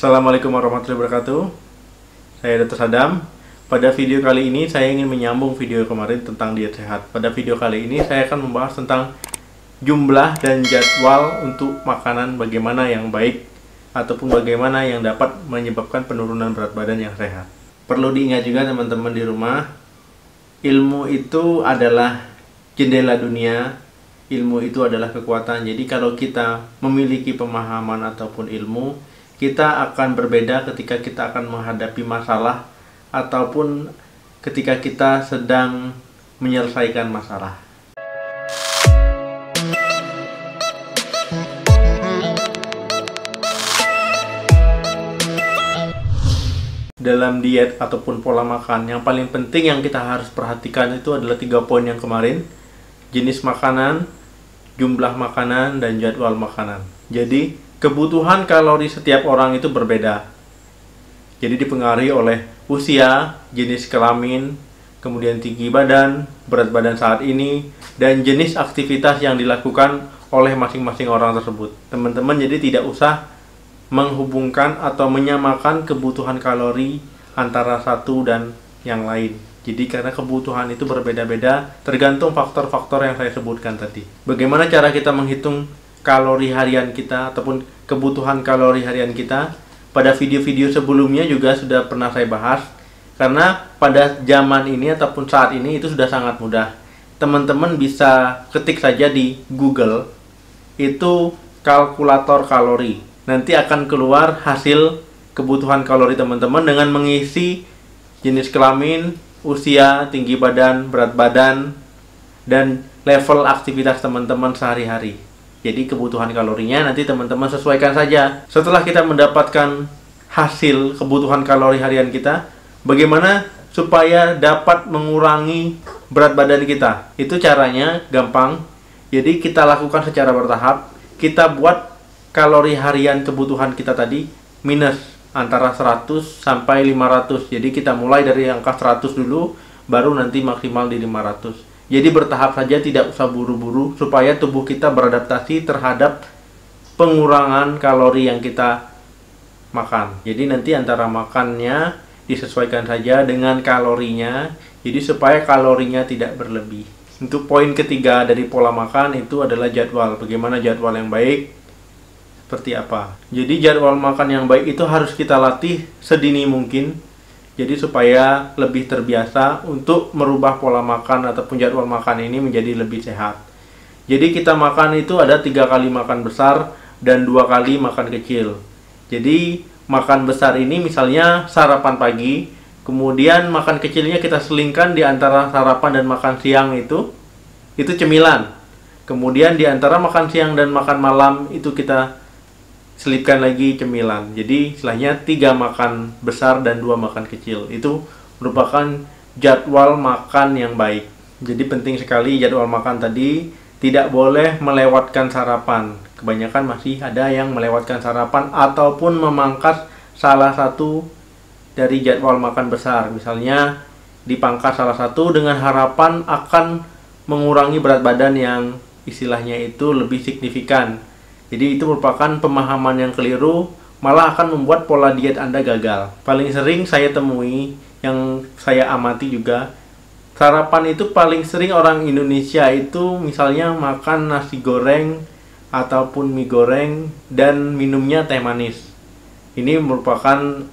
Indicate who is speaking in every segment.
Speaker 1: Assalamualaikum warahmatullahi wabarakatuh. Saya Dr. Sadam. Pada video kali ini saya ingin menyambung video kemarin tentang diet sehat. Pada video kali ini saya akan membahas tentang jumlah dan jadwal untuk makanan bagaimana yang baik ataupun bagaimana yang dapat menyebabkan penurunan berat badan yang sehat. Perlu diingat juga teman-teman di rumah, ilmu itu adalah jendela dunia. Ilmu itu adalah kekuatan. Jadi kalau kita memiliki pemahaman ataupun ilmu, kita akan berbeda ketika kita akan menghadapi masalah ataupun ketika kita sedang menyelesaikan masalah. Dalam diet ataupun pola makan, yang paling penting yang kita harus perhatikan itu adalah 3 poin yang kemarin: jenis makanan, jumlah makanan, dan jadwal makanan. Jadi kebutuhan kalori setiap orang itu berbeda. Jadi dipengaruhi oleh usia, jenis kelamin, kemudian tinggi badan, berat badan saat ini, dan jenis aktivitas yang dilakukan oleh masing-masing orang tersebut. Teman-teman jadi tidak usah menghubungkan atau menyamakan kebutuhan kalori antara satu dan yang lain. Jadi karena kebutuhan itu berbeda-beda tergantung faktor-faktor yang saya sebutkan tadi. Bagaimana cara kita menghitung kalori harian kita ataupun kebutuhan kalori harian kita? Pada video-video sebelumnya juga sudah pernah saya bahas, karena pada zaman ini ataupun saat ini itu sudah sangat mudah. Teman-teman bisa ketik saja di Google itu kalkulator kalori, nanti akan keluar hasil kebutuhan kalori teman-teman dengan mengisi jenis kelamin, usia, tinggi badan, berat badan, dan level aktivitas teman-teman sehari-hari. Jadi kebutuhan kalorinya nanti teman-teman sesuaikan saja. Setelah kita mendapatkan hasil kebutuhan kalori harian kita, bagaimana supaya dapat mengurangi berat badan kita? Itu caranya gampang. Jadi kita lakukan secara bertahap. Kita buat kalori harian kebutuhan kita tadi minus antara 100 sampai 500. Jadi kita mulai dari angka 100 dulu, baru nanti maksimal di 500. Jadi bertahap saja, tidak usah buru-buru, supaya tubuh kita beradaptasi terhadap pengurangan kalori yang kita makan. Jadi nanti antara makannya disesuaikan saja dengan kalorinya, jadi supaya kalorinya tidak berlebih. Untuk poin ketiga dari pola makan itu adalah jadwal. Bagaimana jadwal yang baik? Seperti apa? Jadi jadwal makan yang baik itu harus kita latih sedini mungkin. Jadi supaya lebih terbiasa untuk merubah pola makan ataupun jadwal makan ini menjadi lebih sehat. Jadi kita makan itu ada 3 kali makan besar dan 2 kali makan kecil. Jadi makan besar ini misalnya sarapan pagi, kemudian makan kecilnya kita selingkan di antara sarapan dan makan siang itu cemilan. Kemudian di antara makan siang dan makan malam itu kita selipkan lagi cemilan. Jadi istilahnya 3 makan besar dan 2 makan kecil. Itu merupakan jadwal makan yang baik. Jadi penting sekali jadwal makan tadi, tidak boleh melewatkan sarapan. Kebanyakan masih ada yang melewatkan sarapan ataupun memangkas salah satu dari jadwal makan besar. Misalnya dipangkas salah satu dengan harapan akan mengurangi berat badan yang istilahnya itu lebih signifikan. Jadi itu merupakan pemahaman yang keliru, malah akan membuat pola diet Anda gagal. Paling sering saya temui, yang saya amati juga, sarapan itu paling sering orang Indonesia itu misalnya makan nasi goreng ataupun mie goreng dan minumnya teh manis. Ini merupakan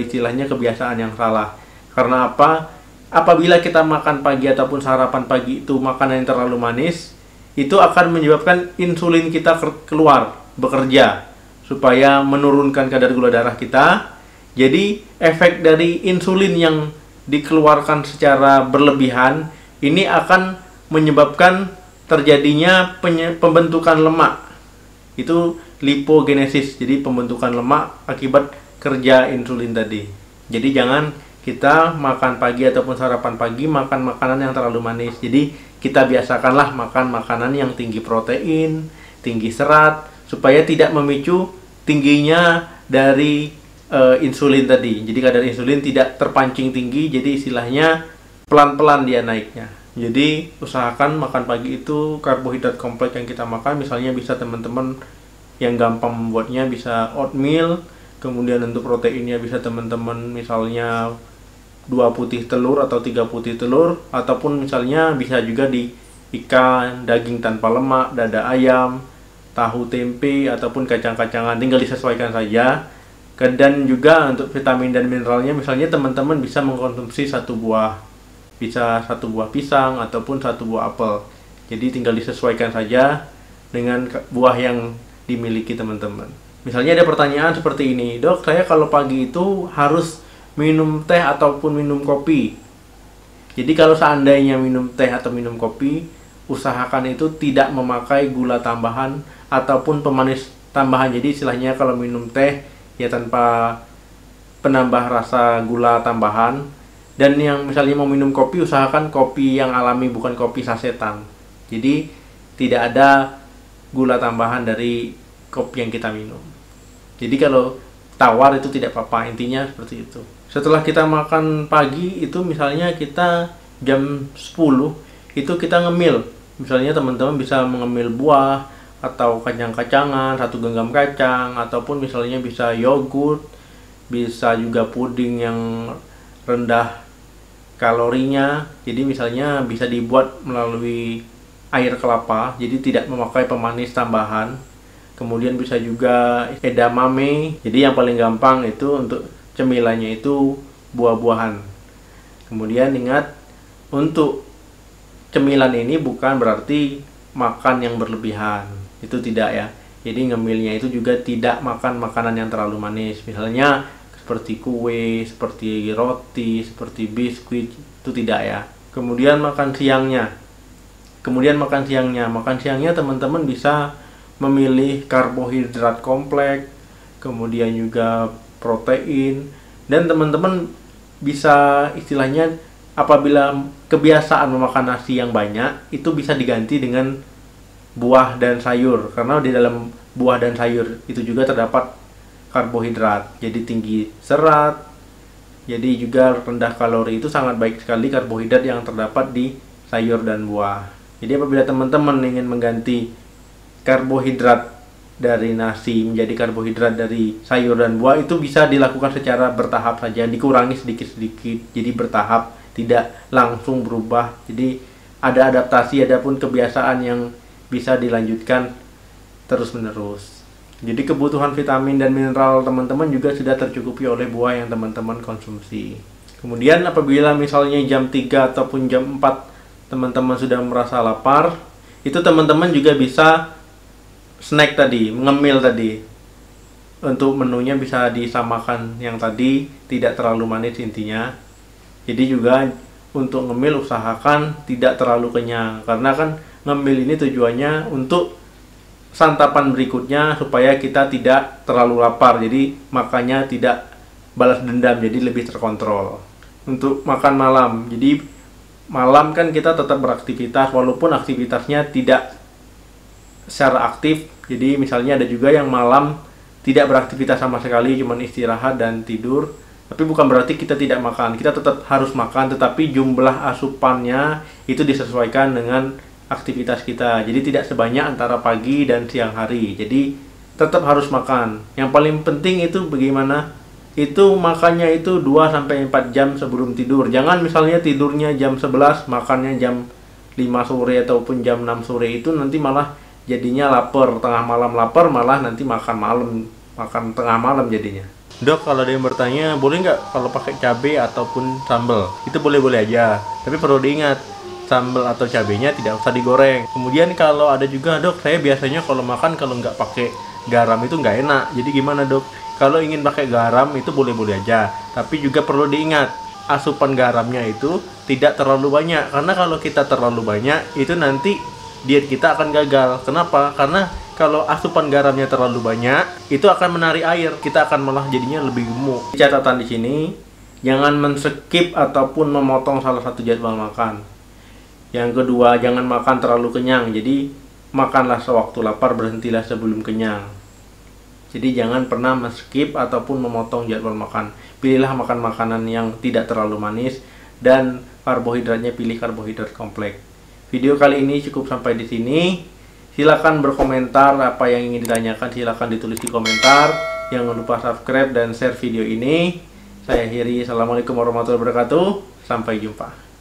Speaker 1: istilahnya kebiasaan yang salah. Karena apa? Apabila kita makan pagi ataupun sarapan pagi itu makanan yang terlalu manis, itu akan menyebabkan insulin kita keluar bekerja supaya menurunkan kadar gula darah kita. Jadi efek dari insulin yang dikeluarkan secara berlebihan ini akan menyebabkan terjadinya pembentukan lemak. Itu lipogenesis, jadi pembentukan lemak akibat kerja insulin tadi. Jadi jangan kita makan pagi ataupun sarapan pagi makan makanan yang terlalu manis. Jadi kita biasakanlah makan makanan yang tinggi protein, tinggi serat, supaya tidak memicu tingginya dari insulin tadi. Jadi kadar insulin tidak terpancing tinggi, jadi istilahnya pelan-pelan dia naiknya. Jadi usahakan makan pagi itu karbohidrat kompleks yang kita makan. Misalnya bisa teman-teman yang gampang membuatnya bisa oatmeal, Kemudian untuk proteinnya bisa teman-teman misalnya 2 putih telur atau 3 putih telur, ataupun misalnya bisa juga di ikan, daging tanpa lemak, dada ayam, tahu tempe, ataupun kacang-kacangan, tinggal disesuaikan saja. Dan juga untuk vitamin dan mineralnya, misalnya teman-teman bisa mengkonsumsi 1 buah, bisa 1 buah pisang ataupun 1 buah apel. Jadi tinggal disesuaikan saja dengan buah yang dimiliki teman-teman. Misalnya ada pertanyaan seperti ini, dok, saya kalau pagi itu harus minum teh ataupun minum kopi. Jadi kalau seandainya minum teh atau minum kopi, usahakan itu tidak memakai gula tambahan ataupun pemanis tambahan. Jadi istilahnya kalau minum teh ya tanpa penambah rasa gula tambahan. Dan yang misalnya mau minum kopi, usahakan kopi yang alami, bukan kopi sasetan. Jadi tidak ada gula tambahan dari kopi yang kita minum. Jadi kalau tawar itu tidak apa-apa, intinya seperti itu. Setelah kita makan pagi itu misalnya kita jam 10 itu kita ngemil. Misalnya teman-teman bisa mengemil buah atau kacang-kacangan, 1 genggam kacang, ataupun misalnya bisa yogurt, bisa juga puding yang rendah kalorinya. Jadi misalnya bisa dibuat melalui air kelapa, jadi tidak memakai pemanis tambahan. Kemudian bisa juga edamame. Jadi yang paling gampang itu untuk cemilannya itu buah-buahan. Kemudian ingat, untuk cemilan ini bukan berarti makan yang berlebihan. Itu tidak ya. Jadi ngemilnya itu juga tidak makan makanan yang terlalu manis. Misalnya seperti kue, seperti roti, seperti biskuit, itu tidak ya. Kemudian makan siangnya. Makan siangnya teman-teman bisa memilih karbohidrat kompleks, kemudian juga protein, dan teman-teman bisa istilahnya apabila kebiasaan memakan nasi yang banyak, itu bisa diganti dengan buah dan sayur, karena di dalam buah dan sayur itu juga terdapat karbohidrat, jadi tinggi serat, jadi juga rendah kalori. Itu sangat baik sekali karbohidrat yang terdapat di sayur dan buah. Jadi apabila teman-teman ingin mengganti karbohidrat dari nasi menjadi karbohidrat dari sayur dan buah, itu bisa dilakukan secara bertahap saja, dikurangi sedikit-sedikit, jadi bertahap, tidak langsung berubah. Jadi ada adaptasi, adapun kebiasaan yang bisa dilanjutkan terus-menerus. Jadi kebutuhan vitamin dan mineral teman-teman juga sudah tercukupi oleh buah yang teman-teman konsumsi. Kemudian apabila misalnya jam 3 ataupun jam 4 teman-teman sudah merasa lapar, itu teman-teman juga bisa snack tadi, ngemil tadi. Untuk menunya bisa disamakan yang tadi, tidak terlalu manis intinya. Jadi juga untuk ngemil usahakan tidak terlalu kenyang, karena kan ngemil ini tujuannya untuk santapan berikutnya supaya kita tidak terlalu lapar. Jadi makannya tidak balas dendam, jadi lebih terkontrol. Untuk makan malam, jadi malam kan kita tetap beraktivitas walaupun aktivitasnya tidak secara aktif. Jadi misalnya ada juga yang malam tidak beraktivitas sama sekali, cuman istirahat dan tidur. Tapi bukan berarti kita tidak makan, kita tetap harus makan, tetapi jumlah asupannya itu disesuaikan dengan aktivitas kita. Jadi tidak sebanyak antara pagi dan siang hari. Jadi tetap harus makan. Yang paling penting itu bagaimana? Itu makannya itu 2-4 jam sebelum tidur. Jangan misalnya tidurnya jam 11, makannya jam 5 sore ataupun jam 6 sore, itu nanti malah jadinya lapar, tengah malam lapar, malah nanti makan tengah malam jadinya. Dok, kalau ada yang bertanya, boleh nggak kalau pakai cabai ataupun sambal? Itu boleh-boleh aja, tapi perlu diingat, sambal atau cabenya tidak usah digoreng. Kemudian kalau ada juga, dok, saya biasanya kalau makan kalau nggak pakai garam itu nggak enak. Jadi gimana, dok? Kalau ingin pakai garam itu boleh-boleh aja, tapi juga perlu diingat, asupan garamnya itu tidak terlalu banyak, karena kalau kita terlalu banyak itu nanti diet kita akan gagal. Kenapa? Karena kalau asupan garamnya terlalu banyak, itu akan menarik air, kita akan malah jadinya lebih gemuk. Catatan di sini, jangan men-skip ataupun memotong salah satu jadwal makan. Yang kedua, jangan makan terlalu kenyang. Jadi makanlah sewaktu lapar, berhentilah sebelum kenyang. Jadi jangan pernah men-skip ataupun memotong jadwal makan. Pilihlah makan makanan yang tidak terlalu manis, dan karbohidratnya pilih karbohidrat kompleks. Video kali ini cukup sampai di sini. Silakan berkomentar apa yang ingin ditanyakan, silakan ditulis di komentar. Jangan lupa subscribe dan share video ini. Saya akhiri. Assalamualaikum warahmatullahi wabarakatuh. Sampai jumpa.